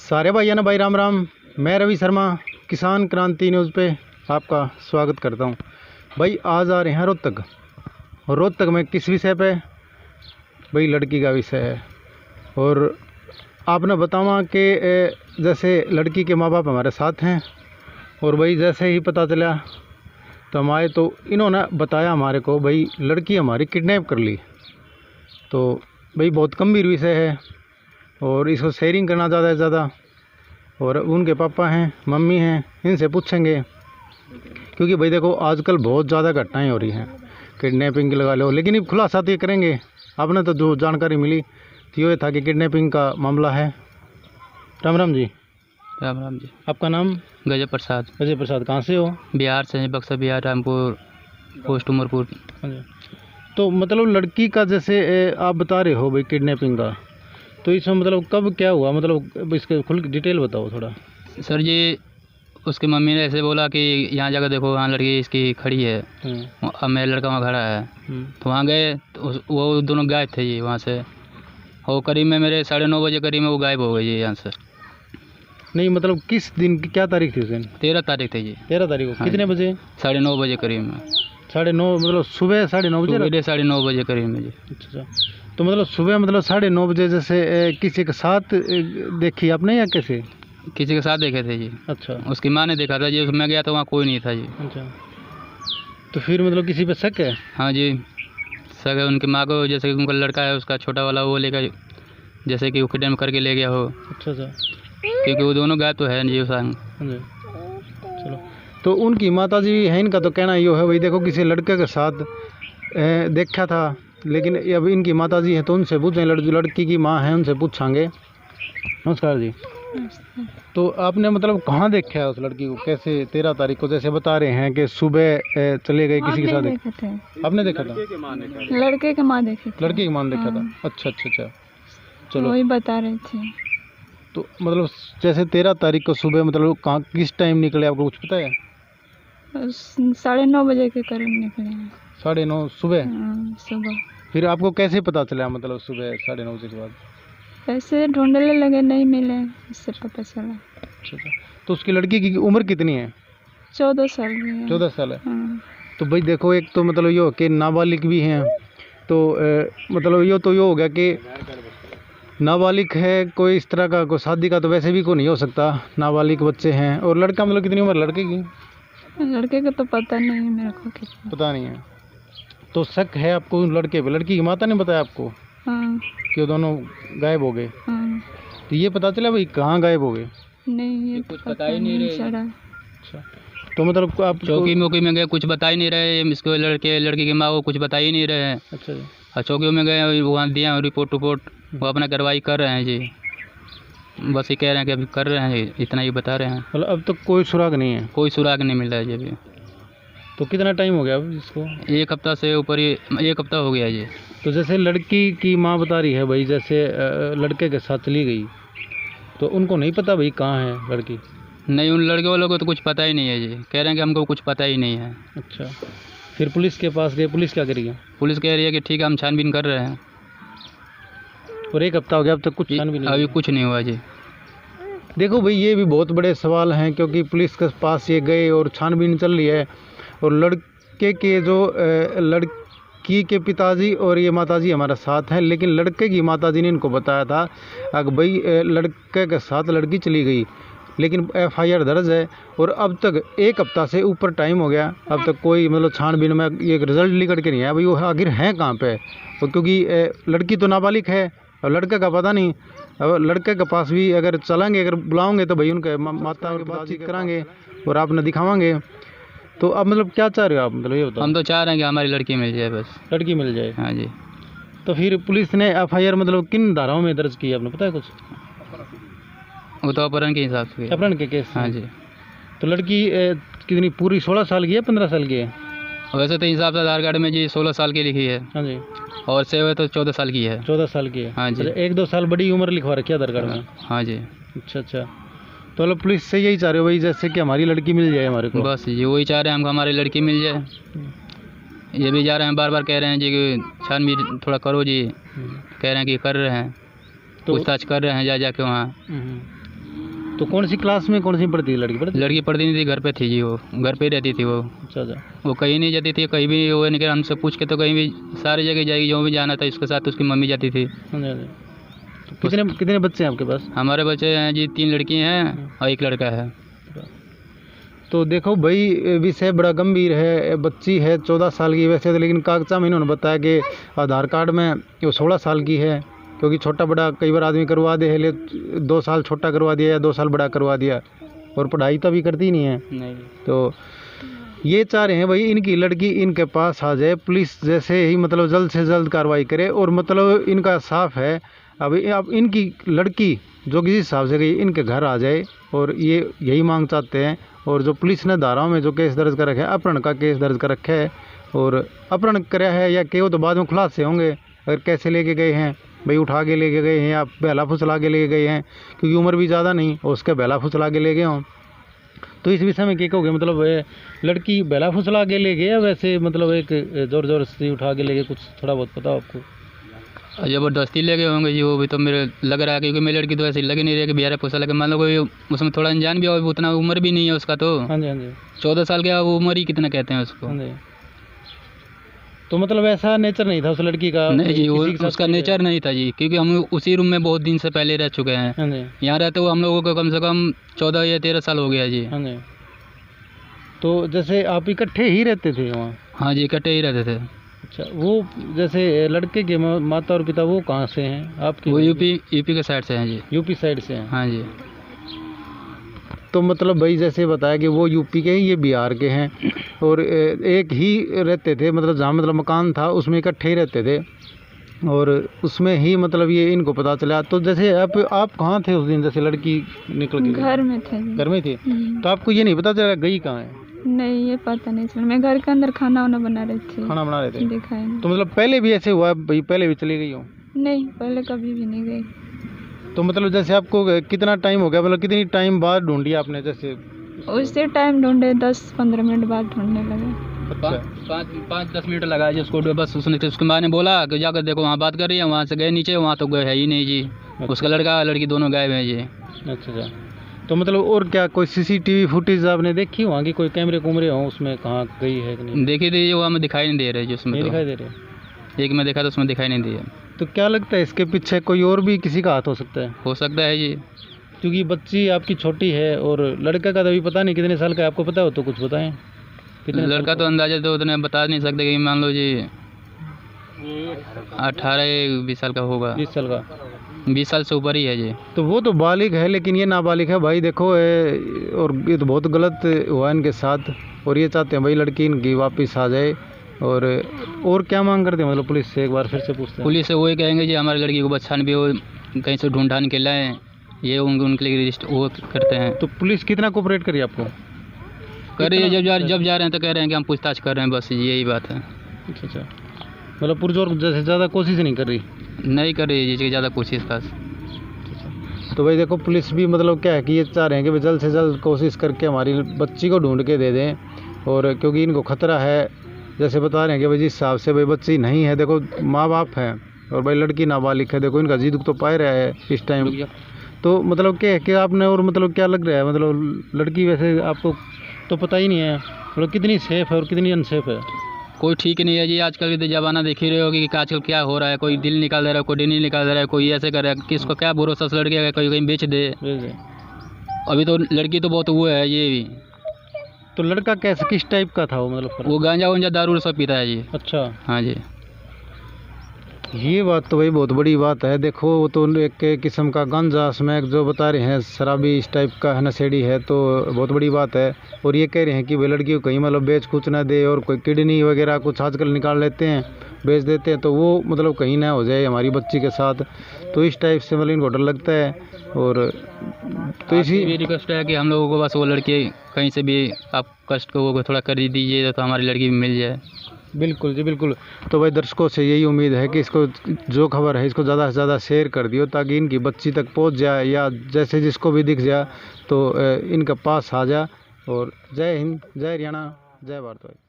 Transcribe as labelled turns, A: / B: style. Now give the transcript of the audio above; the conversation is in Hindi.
A: सारे भाइयों ने भाई राम राम। मैं रवि शर्मा किसान क्रांति न्यूज़ पे आपका स्वागत करता हूं। भाई आज आ रहे हैं रोहतक, और रोहतक में किस विषय पे? भाई लड़की का विषय है। और आपने बतावा कि जैसे लड़की के माँ बाप हमारे साथ हैं, और भाई जैसे ही पता चला तो हमारे तो इन्होंने बताया हमारे को भाई लड़की हमारी किडनैप कर ली। तो भाई बहुत गंभीर विषय है और इसको शेयरिंग करना ज़्यादा से ज़्यादा। और उनके पापा हैं, मम्मी हैं, इनसे पूछेंगे, क्योंकि भाई देखो आजकल बहुत ज़्यादा घटनाएं हो रही हैं किडनैपिंग की, लगा लो। लेकिन ये खुलासा तो ये करेंगे। आपने तो जो जानकारी मिली तो ये था कि किडनैपिंग का मामला है। राम राम जी।
B: राम राम जी।
A: आपका नाम?
B: गजय प्रसाद।
A: गजय प्रसाद। कहाँ से हो?
B: बिहार से, बक्सर बिहार, रामपुर पोस्ट उमरपुर।
A: हाँ जी। तो मतलब लड़की का जैसे आप बता रहे हो भाई किडनैपिंग का, तो इसमें मतलब कब क्या हुआ, मतलब इसके खुल डिटेल बताओ थोड़ा। सर
B: जी उसकी मम्मी ने ऐसे बोला कि यहाँ जाकर देखो, वहाँ लड़की इसकी खड़ी है। अब मेरा लड़का वहाँ खड़ा है। तो वहाँ गए तो वो दोनों गायब थे जी वहाँ से। वो करीब में मेरे 9:30 बजे करीब में वो गायब हो गई जी यहाँ से।
A: नहीं मतलब किस दिन की क्या तारीख थी उस दिन?
B: 13 तारीख थी जी।
A: 13 तारीख को कितने बजे?
B: 9:30 बजे करीब में।
A: 9:30 मतलब सुबह 9:30 बजे?
B: 9:30 बजे करीब में जी।
A: अच्छा। तो मतलब सुबह मतलब 9:30 बजे जैसे किसी के साथ देखी आपने या कैसे?
B: किसी के साथ देखे थे जी।
A: अच्छा।
B: उसकी माँ ने देखा था जी, मैं गया तो वहाँ कोई नहीं था जी।
A: अच्छा। तो फिर मतलब किसी पे शक है?
B: हाँ जी शक है। उनकी माँ को, जैसे कि उनका लड़का है उसका छोटा वाला, वो लेकर जैसे कि वो किडनैप करके ले गया हो। अच्छा अच्छा। क्योंकि वो दोनों गायब तो है जी संग।
A: चलो, तो उनकी माता जी है, इनका तो कहना ये है भाई देखो किसी लड़के के साथ देखा था। लेकिन अब इनकी माता जी है तो उनसे पूछें, लड़की की माँ है उनसे पूछांगे। नमस्कार जी। तो आपने मतलब कहाँ देखा है उस लड़की को, कैसे? 13 तारीख को जैसे बता रहे हैं कि सुबह चले गए किसी के साथ। आपने देखा था?
C: लड़के के माँ देखी थी।
A: लड़के की माँ ने देखा था। अच्छा अच्छा अच्छा। चलो
C: वही बता रहे थे।
A: तो मतलब जैसे 13 तारीख को सुबह मतलब कहाँ किस टाइम निकले, आपको कुछ पता है?
C: 9:30 बजे के करीब निकले हैं।
A: 9:30 सुबह?
C: सुबह।
A: फिर आपको कैसे पता चला मतलब सुबह 9:30 बजे के बाद?
C: ऐसे ढूंढने लगे, नहीं मिले, इससे पता चला।
A: अच्छा। तो उसकी लड़की की उम्र कितनी है?
C: 14 साल की है।
A: 14 साल है। तो भाई देखो एक तो मतलब ये हो कि नाबालिग भी हैं, तो मतलब ये तो ये हो गया कि नाबालिग है, कोई इस तरह का कोई शादी का तो वैसे भी कोई नहीं हो सकता, नाबालिग बच्चे हैं। और लड़का मतलब कितनी उम्र लड़के की?
C: लड़के का तो पता नहीं है मेरे को, कितना
A: पता नहीं है। तो शक है आपको लड़के पे? लड़की की माता ने बताया आपको कि वो दोनों गायब हो गए? तो ये पता चला भाई कहाँ गायब हो गए?
C: नहीं, ये
B: कुछ पता ही नहीं रहे।
A: अच्छा। तो मतलब आप
B: चौकी मौकी में गए, कुछ बता ही नहीं रहे इसको, लड़की की माँ को कुछ बता ही नहीं रहे हैं।
A: अच्छा जी।
B: और चौकी में गए, वहाँ दिया रिपोर्ट वो अपना कार्रवाई कर रहे हैं जी। बस ये कह रहे हैं कि अभी कर रहे हैं, इतना ही बता रहे हैं।
A: मतलब अब तक कोई सुराग नहीं है? कोई
B: सुराग नहीं मिल रहा है जी अभी।
A: तो कितना टाइम हो गया अब इसको?
B: 1 हफ्ता से ऊपर ही, 1 हफ्ता हो गया जी।
A: तो जैसे लड़की की माँ बता रही है भाई जैसे लड़के के साथ चली गई, तो उनको नहीं पता भाई कहाँ है लड़की?
B: नहीं, उन लड़के वालों को तो कुछ पता ही नहीं है जी। कह रहे हैं कि हमको कुछ पता ही नहीं है।
A: अच्छा। फिर पुलिस के पास गए, पुलिस क्या करी है?
B: पुलिस कह रही है कि ठीक है हम छानबीन कर रहे हैं।
A: और 1 हफ्ता हो गया, अब तक कुछ छानबीन नहीं?
B: अभी कुछ नहीं हुआ जी।
A: देखो भाई ये भी बहुत बड़े सवाल हैं, क्योंकि पुलिस के पास ये गए और छानबीन चल रही है, और लड़के के जो लड़की के पिताजी और ये माताजी हमारे साथ हैं, लेकिन लड़के की माताजी ने इनको बताया था कि भाई लड़के के साथ लड़की चली गई, लेकिन FIR दर्ज है। और अब तक 1 हफ्ता से ऊपर टाइम हो गया, अब तक कोई मतलब छानबीन में ये रिजल्ट निकल के नहीं आया भाई वो आखिर हैं कहाँ पे। और क्योंकि लड़की तो नाबालिग है और लड़के का पता नहीं। अब लड़के के पास भी अगर चलेंगे, अगर बुलाओगे तो भाई उनके माता के बातचीत कराएंगे और आपने दिखावांगे। तो अब मतलब क्या चाह रहे हो आप, मतलब ये बताओ?
B: हम तो चाह रहे हैं कि हमारी लड़की मिल जाए, बस
A: लड़की मिल जाए।
B: हाँ जी।
A: तो फिर पुलिस ने FIR मतलब किन धाराओं में दर्ज की है, आपने पता है कुछ?
B: वो तो अपहरण के हिसाब से।
A: अपहरण के केस?
B: हाँ जी।
A: तो लड़की कितनी पूरी 16 साल की है, 15 साल की है?
B: वैसे तो हिसाब से आधार कार्ड में जी 16 साल की लिखी है।
A: हाँ जी।
B: और से हुए तो 14 साल की है।
A: 14 साल की है?
B: हाँ जी।
A: 1-2 साल बड़ी उम्र लिखवा रखी है आधार कार्ड में?
B: हाँ जी।
A: अच्छा अच्छा। तो मतलब पुलिस से यही चाह रहे हो भाई जैसे कि हमारी लड़की मिल जाए हमारे को? बस
B: जी वही चाह रहे हैं, हमको हमारी लड़की मिल जाए। ये भी जा रहे हैं, बार बार कह रहे हैं जी कि छानबीन थोड़ा करो जी। कह रहे हैं कि कर रहे हैं, पूछताछ कर रहे हैं जा जाके वहाँ।
A: तो कौन सी क्लास में कौन सी पढ़ती थी लड़की?
B: लड़की पढ़ती नहीं थी, घर पे थी जी, वो घर पे ही रहती थी वो।
A: अच्छा अच्छा।
B: वो कहीं नहीं जाती थी, कहीं भी वो नहीं, हमसे पूछ के तो कहीं भी सारी जगह जाएगी, जो भी जाना था उसके साथ उसकी मम्मी जाती थी।
A: हाँ जी, हाँ जी। तो कितने बच्चे हैं आपके पास?
B: हमारे बच्चे हैं जी 3 लड़की हैं और 1 लड़का है।
A: तो देखो भाई, विषय बड़ा गंभीर है। बच्ची है 14 साल की वैसे तो, लेकिन कागजा में इन्होंने बताया कि आधार कार्ड में वो 16 साल की है, क्योंकि छोटा बड़ा कई बार आदमी करवा दे है, 2 साल छोटा करवा दिया या 2 साल बड़ा करवा दिया, और पढ़ाई तो अभी करती नहीं है।
B: नहीं।
A: तो ये चाह रहे हैं भाई इनकी लड़की इनके पास आ जाए, पुलिस जैसे ही मतलब जल्द से जल्द कार्रवाई करे, और मतलब इनका साफ है अब इनकी लड़की जो किसी हिसाब से गई इनके घर आ जाए, और ये यही मांग चाहते हैं। और जो पुलिस ने धाराओं में जो केस दर्ज कर रखा है, अपहरण का केस दर्ज कर रखा है, और अपहरण कराया है या के वो तो बाद में खुलासे होंगे, अगर कैसे लेके गए हैं भाई, उठा के लेके गए हैं या बहला फुसला के लेके गए हैं, क्योंकि उम्र भी ज़्यादा नहीं और उसके बहला फुसला के ले गए हों। तो इस विषय में क्या कहोगे? मतलब लड़की बहला फुसला के ले गए या वैसे मतलब एक ज़ोर से उठा के ले गए, कुछ थोड़ा बहुत पता हो आपको?
B: ज़बरदस्ती ले गए होंगे जी, वो भी तो मेरे लग रहा है, क्योंकि मेरी लड़की तो ऐसे लग नहीं रही है कि बिहार पुलिस लगे, मान लो कोई उसमें थोड़ा अनजान भी हो, उतना उम्र भी नहीं है उसका तो।
A: हाँ जी, हाँ जी।
B: 14 साल का वो उम्र ही कितना कहते हैं उसको।
A: हाँ जी। तो मतलब ऐसा नेचर नहीं था उस लड़की का?
B: नहीं जी, वो उसका नेचर नहीं था जी, क्योंकि हम उसी रूम में बहुत दिन से पहले रह चुके हैं।
A: हाँ जी।
B: यहाँ रहते हुए हम लोगों को कम से कम 14 या 13 साल हो गया जी।
A: हाँ जी। तो जैसे आप इकट्ठे ही रहते थे वहाँ?
B: हाँ जी, इकट्ठे ही रहते थे।
A: अच्छा, वो जैसे लड़के के माता और पिता वो कहाँ से हैं आपके?
B: वो यूपी के साइड से हैं जी।
A: यूपी साइड से हैं?
B: हाँ जी।
A: तो मतलब भाई जैसे बताया कि वो यूपी के हैं, ये बिहार के हैं, और एक ही रहते थे, मतलब जहाँ मतलब मकान था उसमें इकट्ठे ही रहते थे, और उसमें ही मतलब ये इनको पता चला। तो जैसे आप कहाँ थे उस दिन, जैसे लड़की निकल गई?
C: घर में थे जी।
A: घर में थे? तो आपको ये नहीं पता चला गई कहाँ है?
C: नहीं, ये पता नहीं चला। मैं घर के अंदर खाना वाना बना रही थी।
A: खाना बना रहे थे?
C: देखा है नहीं।
A: तो मतलब पहले भी ऐसे हुआ भाई, पहले भी चली गई हो?
C: नहीं, पहले कभी भी नहीं गई।
A: तो मतलब जैसे आपको कितना टाइम हो गया, मतलब कितनी टाइम बाद ढूंढी आपने? जैसे
C: उससे टाइम ढूंढे, 10-15 मिनट बाद ढूंढने लगे।
B: 5-10 मिनट लगा जी उसको, बस उसके माँ ने बोला कि जाकर देखो वहाँ बात कर रही है, वहाँ से गए नीचे, वहाँ तो गए है ही नहीं जी। उसका लड़का लड़की दोनों गायब हैं जी।
A: अच्छा अच्छा। तो मतलब और क्या कोई सीसीटीवी फुटेज आपने देखी वहाँ की, कोई कैमरे कुमरे हों उसमें, कहाँ गई है कि नहीं?
B: देखी थी, वो हमें दिखाई नहीं दे रहे जी उसमें।
A: नहीं
B: तो
A: दिखाई दे रहे?
B: एक मैं देखा तो उसमें दिखाई नहीं दिया।
A: तो क्या लगता है इसके पीछे कोई और भी किसी का हाथ हो सकता है?
B: हो सकता है जी,
A: क्योंकि बच्ची आपकी छोटी है और लड़का का तो अभी पता नहीं कितने साल का है, आपको पता हो तो कुछ बताएं।
B: लड़का तो अंदाजा तो उतने बता नहीं सकते, कि मान लो जी 18-20 साल का होगा।
A: 20 साल का?
B: 20 साल से ऊपर ही है जी।
A: तो वो तो बालिग है, लेकिन ये नाबालिग है भाई, देखो और ये तो बहुत गलत हुआ इनके साथ, और ये चाहते हैं भाई लड़की इनकी वापस आ जाए। और क्या मांग करते हैं मतलब पुलिस से? एक बार फिर से पूछते हैं।
B: पुलिस से वही कहेंगे जी, हमारी लड़की को बच्चा भी हो, कहीं से ढूंढ ढांड के लाएँ, ये उनके लिए रजिस्टर वो करते हैं।
A: तो पुलिस कितना कोऑपरेट करी आपको?
B: कर रही है, जब जा रहे हैं तो कह रहे हैं कि हम पूछताछ कर रहे हैं, बस यही बात है।
A: अच्छा अच्छा, मतलब पुरजोर जैसे ज़्यादा कोशिश नहीं कर रही?
B: नहीं कर रही है जी, ज़्यादा कोशिश खास।
A: तो भाई देखो, पुलिस भी मतलब क्या है कि ये चाह रहे हैं कि भाई जल्द से जल्द कोशिश करके हमारी बच्ची को ढूंढ के दे दें, और क्योंकि इनको खतरा है, जैसे बता रहे हैं कि भाई जिस हिसाब से भाई बच्ची नहीं है, देखो माँ बाप हैं और भाई लड़की नाबालिग है, देखो इनका जिद तो पाए रहा है इस टाइम। तो मतलब क्या है कि आपने, और मतलब क्या लग रहा है, मतलब लड़की वैसे आपको तो पता ही नहीं है मतलब कितनी सेफ़ है और कितनी अनसेफ है?
B: कोई ठीक नहीं है जी, आजकल के ज़माना देख ही रहे हो कि आजकल क्या हो रहा है, कोई दिल निकाल दे रहा है, कोई दिल नहीं निकाल दे रहा है, कोई ऐसे कर रहा है, किसको क्या भरोसा उस लड़के का, कोई कहीं बेच दे। अभी तो लड़की तो बहुत वो है ये भी।
A: तो लड़का कैसे, किस टाइप का था वो, मतलब
B: वो गांजा वांजा दारू सब पीता है जी।
A: अच्छा,
B: हाँ जी।
A: ये बात तो भाई बहुत बड़ी बात है। देखो वो तो एक किस्म का गांजा स्मैक जो बता रहे हैं, शराबी इस टाइप का है, नशेड़ी है, तो बहुत बड़ी बात है। और ये कह रहे हैं कि भाई लड़की को कहीं मतलब बेच कुछ ना दे, और कोई किडनी वगैरह कुछ आजकल निकाल लेते हैं, बेच देते हैं, तो वो मतलब कहीं ना हो जाए हमारी बच्ची के साथ। तो इस टाइप से मतलब इनको डर लगता है। और तो इसी
B: रिक्वेस्ट है कि हम लोगों को बस वो लड़की कहीं से भी आप कष्ट को वो थोड़ा कर दीजिए, तो हमारी लड़की भी मिल जाए।
A: बिल्कुल जी बिल्कुल। तो भाई दर्शकों से यही उम्मीद है कि इसको जो खबर है इसको ज़्यादा से ज़्यादा शेयर कर दियो, ताकि इनकी बच्ची तक पहुंच जाए, या जैसे जिसको भी दिख जाए तो इनका पास आ जाए। और जय हिंद, जय हरियाणा, जय भारत भाई।